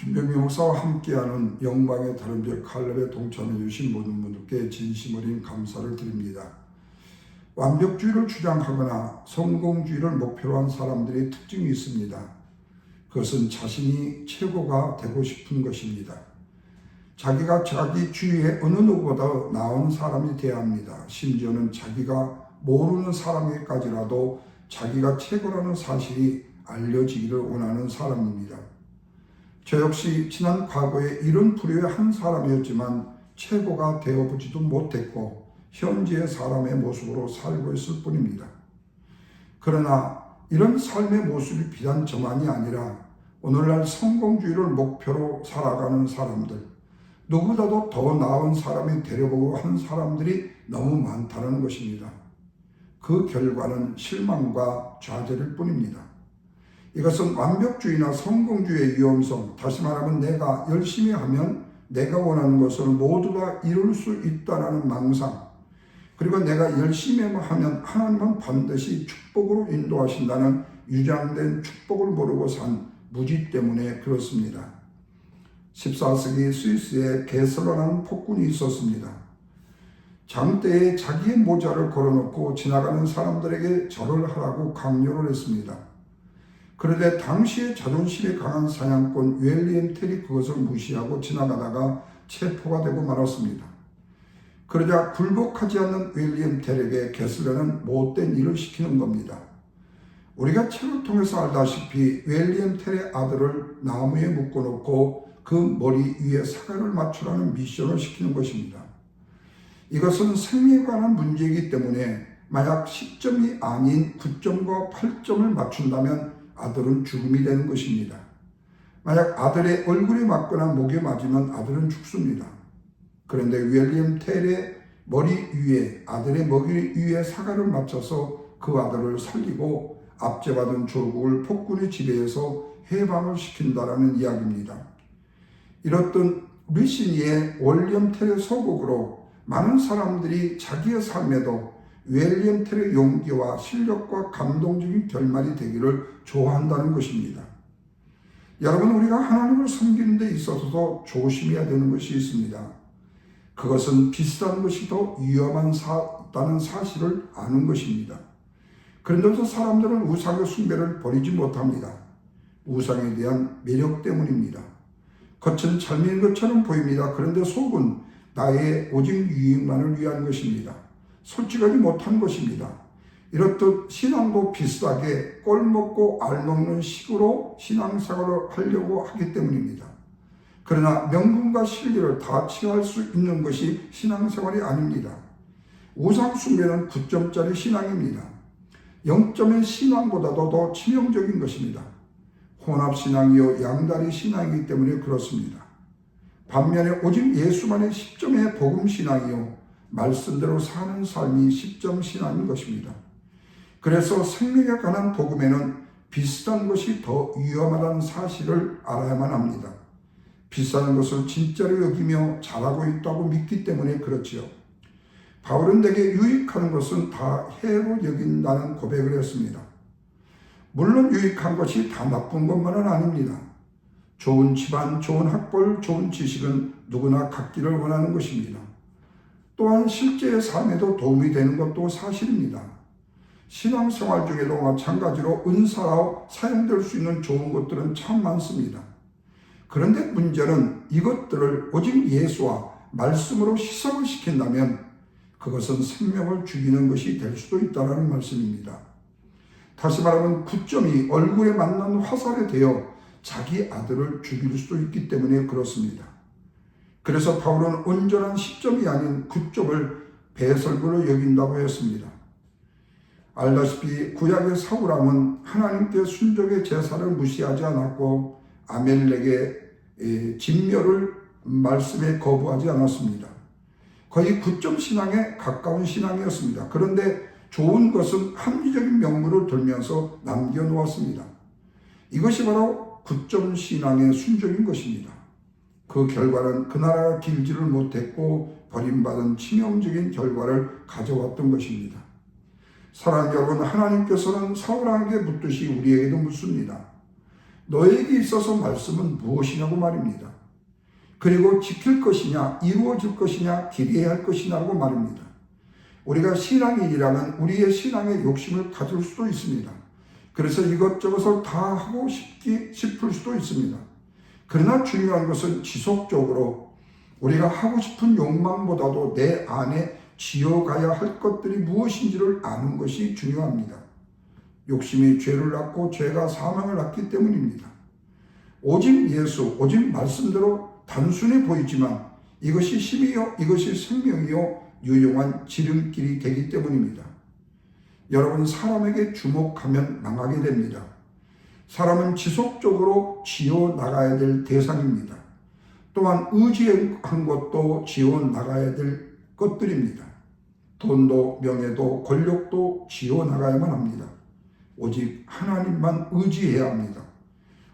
김병미 목사와 함께하는 영광의 다른별 칼럼에 동참해 주신 모든 분들께 진심 어린 감사를 드립니다. 완벽주의를 주장하거나 성공주의를 목표로 한 사람들의 특징이 있습니다. 그것은 자신이 최고가 되고 싶은 것입니다. 자기가 자기 주위에 어느 누구보다 나은 사람이 되어야 합니다. 심지어는 자기가 모르는 사람에게까지라도 자기가 최고라는 사실이 알려지기를 원하는 사람입니다. 저 역시 지난 과거에 이런 부류의 한 사람이었지만 최고가 되어보지도 못했고 현재의 사람의 모습으로 살고 있을 뿐입니다. 그러나 이런 삶의 모습이 비단 저만이 아니라 오늘날 성공주의를 목표로 살아가는 사람들, 누구보다도 더 나은 사람이 되려고 한 사람들이 너무 많다는 것입니다. 그 결과는 실망과 좌절일 뿐입니다. 이것은 완벽주의나 성공주의의 위험성, 다시 말하면 내가 열심히 하면 내가 원하는 것을 모두 다 이룰 수 있다는 망상, 그리고 내가 열심히 하면 하나님은 반드시 축복으로 인도하신다는 유장된 축복을 모르고 산 무지 때문에 그렇습니다. 14세기 스위스에 게슬러라는 폭군이 있었습니다. 장대에 자기의 모자를 걸어놓고 지나가는 사람들에게 절을 하라고 강요를 했습니다. 그런데 당시에 자존심이 강한 사냥꾼 윌리엄 텔이 그것을 무시하고 지나가다가 체포가 되고 말았습니다. 그러자 굴복하지 않는 윌리엄 텔에게 게슬러는 못된 일을 시키는 겁니다. 우리가 책을 통해서 알다시피 윌리엄 텔의 아들을 나무에 묶어놓고 그 머리 위에 사과를 맞추라는 미션을 시키는 것입니다. 이것은 생명에 관한 문제이기 때문에 만약 10점이 아닌 9점과 8점을 맞춘다면 아들은 죽음이 되는 것입니다. 만약 아들의 얼굴에 맞거나 목에 맞으면 아들은 죽습니다. 그런데 윌리엄 텔의 머리 위에, 아들의 머리 위에 사과를 맞춰서 그 아들을 살리고 압제받은 조국을 폭군의 지배에서 해방을 시킨다라는 이야기입니다. 이렇던 리시니의 윌리엄 텔의 소곡으로 많은 사람들이 자기의 삶에도 윌리엄 텔의 용기와 실력과 감동적인 결말이 되기를 좋아한다는 것입니다. 여러분, 우리가 하나님을 섬기는 데 있어서도 조심해야 되는 것이 있습니다. 그것은 비싼 것이 더 위험하다는 사실을 아는 것입니다. 그런데도 사람들은 우상의 숭배를 버리지 못합니다. 우상에 대한 매력 때문입니다. 겉은 잘미는 것처럼 보입니다. 그런데 속은 나의 오직 유익만을 위한 것입니다. 솔직하지 못한 것입니다. 이렇듯 신앙도 비슷하게 꼴 먹고 알 먹는 식으로 신앙생활을 하려고 하기 때문입니다. 그러나 명분과 진리를 다 취할 수 있는 것이 신앙생활이 아닙니다. 우상 숭배는 9점짜리 신앙입니다. 0점의 신앙보다도 더 치명적인 것입니다. 혼합신앙이요 양다리 신앙이기 때문에 그렇습니다. 반면에 오직 예수만의 10점의 복음신앙이요 말씀대로 사는 삶이 10점 신앙인 것입니다. 그래서 생명에 관한 복음에는 비슷한 것이 더 위험하다는 사실을 알아야만 합니다. 비슷한 것을 진짜로 여기며 잘하고 있다고 믿기 때문에 그렇지요. 바울은 내게 유익한 것은 다 해로 여긴다는 고백을 했습니다. 물론 유익한 것이 다 나쁜 것만은 아닙니다. 좋은 집안, 좋은 학벌, 좋은 지식은 누구나 갖기를 원하는 것입니다. 또한 실제의 삶에도 도움이 되는 것도 사실입니다. 신앙생활 중에도 마찬가지로 은사로 사용될 수 있는 좋은 것들은 참 많습니다. 그런데 문제는 이것들을 오직 예수와 말씀으로 희석을 시킨다면 그것은 생명을 죽이는 것이 될 수도 있다는 말씀입니다. 다시 말하면 9점이 얼굴에 맞는 화살이 되어 자기 아들을 죽일 수도 있기 때문에 그렇습니다. 그래서 바울은 온전한 10점이 아닌 9점을 배설물로 여긴다고 했습니다. 알다시피 구약의 사울왕은 하나님께 순종의 제사를 무시하지 않았고 아멜렉의 진멸을 말씀에 거부하지 않았습니다. 거의 9점 신앙에 가까운 신앙이었습니다. 그런데 좋은 것은 합리적인 명분을 들면서 남겨놓았습니다. 이것이 바로 9점 신앙의 순종인 것입니다. 그 결과는 그 나라가 길지를 못했고 버림받은 치명적인 결과를 가져왔던 것입니다. 사랑하는 여러분, 하나님께서는 사울왕에게 묻듯이 우리에게도 묻습니다. 너에게 있어서 말씀은 무엇이냐고 말입니다. 그리고 지킬 것이냐, 이루어질 것이냐, 기대해야 할 것이냐고 말입니다. 우리가 신앙인이라면 우리의 신앙의 욕심을 가질 수도 있습니다. 그래서 이것저것을 다 하고 싶을 수도 있습니다. 그러나 중요한 것은 지속적으로 우리가 하고 싶은 욕망보다도 내 안에 지어가야 할 것들이 무엇인지를 아는 것이 중요합니다. 욕심이 죄를 낳고 죄가 사망을 낳기 때문입니다. 오직 예수, 오직 말씀대로 단순해 보이지만 이것이 힘이요, 이것이 생명이요, 유용한 지름길이 되기 때문입니다. 여러분, 사람에게 주목하면 망하게 됩니다. 사람은 지속적으로 지어 나가야 될 대상입니다. 또한 의지한 것도 지어 나가야 될 것들입니다. 돈도 명예도 권력도 지어 나가야만 합니다. 오직 하나님만 의지해야 합니다.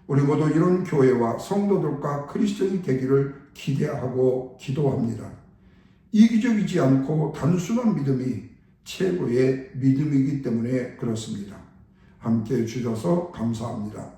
우리 모두 이런 교회와 성도들과 크리스천이 되기를 기대하고 기도합니다. 이기적이지 않고 단순한 믿음이 최고의 믿음이기 때문에 그렇습니다. 함께 해주셔서 감사합니다.